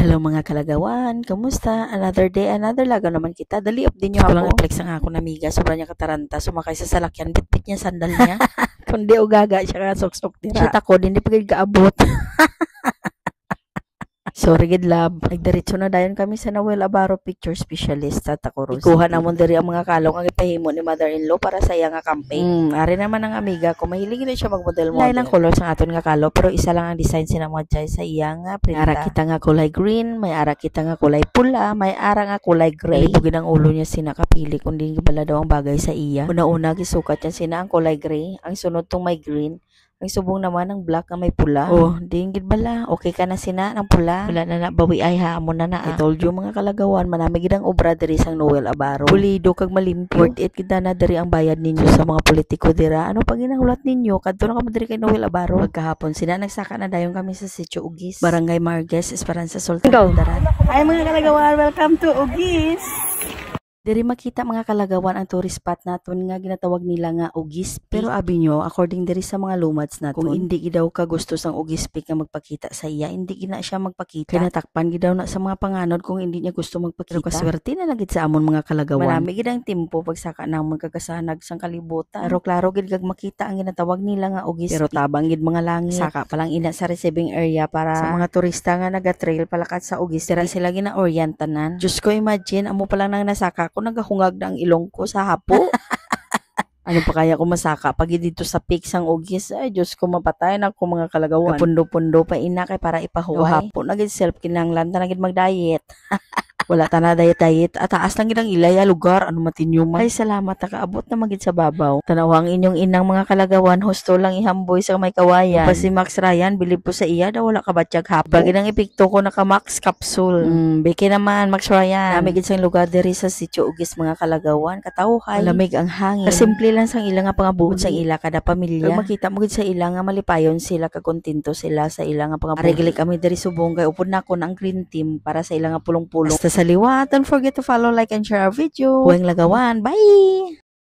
Hello mga kalagawan, kamusta? Another day, another lagaw naman kita. Dali up din nyo ako. Lang i-flex ang ako na miga, sobrang niya kataranta. Sumakay sa salakyan, bit-bit niya sandal niya. Kundi ugaga siya ka, sok-sok dira. Shit ako, hindi pagod kaabot. Sorry gid love. Nagdiretso na dayon kami sa Noel Abaro Picture Specialist sa Tacoro. Ikuha na mo diri ang mga kalong ang ipahimo ni mother-in-law para sa iya nga campaign. Ari naman ang amiga ko, mahilig na siya magmodel mo. Lain ang color sa aton nga kalo, pero isa lang ang design sinamodjay sa iya nga printa. May ara kita nga kulay green, may ara kita nga kulay pula, may ara nga kulay gray. Bugin ang ulo niya sinakapili kundi gibala daw ang bagay sa iya. Una-una gisukat yan sina ang kulay gray, ang sunod tong may green. Ang subong naman ng black na may pula. Oh, dingid bala. Okay ka na sina ng pula. Wala na bawi ay haamon na na. I told you mga kalagawan, manami gid ang obra diri sang Noel Abaro. Pulido kag malimpyo. Worth it gid na diri ang bayad ninyo sa mga politiko dira. Ano pa ginahulat ninyo? Kadto na kamo diri kay Noel Abaro. Pagkahapon sina nagsaka na dayon kami sa Sitio Ugis, Barangay Marquez, Esperanza, Sultan Kudarat. Ay mga kalagawan, welcome to Ugis. Diri makita mga kalagawan ang tourist spot naton nga ginatawag nila nga Ugis Peak. Pero abi nyo, according diri sa mga lumads naton, kung hindi gidaw ka gusto sang Ugis Peak nga magpakita sa iya, hindi gina siya magpakita. Kaya natakpan gidaw na sa mga panganod kung hindi niya gusto magpakita. Pero kaswerte na lagit sa amon mga kalagawan. Marami gid ang tempo pagsaka nang magkakasanag sang kalibutan. Pero klaro gid kag makita ang ginatawag nila nga Ugis Peak. Pero tabang gid mga langit. Saka palang ina sa receiving area para sa mga turista nga naga-trail palakat sa Ugis. Dira sila gina-orientanan. Diyos ko, imagine amo pa lang nang nasaka ko nagahungag na ang ilong ko sa hapo. Ano pa kaya ko masaka pag dito sa peak sang Ugis? Ay, Diyos ko, mapatay na ako mga kalagawan. Kapundo-pundo pa ina kay para ipahuway. Hapo, naging self kinanglan, naging mag-diet. Wala ta na diet. At taas lang ilang ilaya lugar. Ano matinyo man. Ay, salamat. Nakaabot na magid sa babaw. Tanawang inyong inang mga kalagawan. Husto lang ihamboy sa may kawayan. Pa si Max Ryan, bilib po sa iya daw wala kabatyag hapo. Pag inang ipikto ko naka Max Capsule. Biki naman, Max Ryan. Namigid sang lugar diri sa Sitio Ugis mga kalagawan. Katawhay. Malamig ang hangin. Kasimple lang sang ilang nga pangabuot sang ila kada pamilya. Pag makita mo gid sa ila nga malipayon sila, kakontento sila sa ila nga pangabuot. Regli kami diri subong kay upod na ko ng green team para sa ila nga pulong-pulong. Sa liwa, don't forget to follow, like, and share our video. Huwag lagawan. Bye!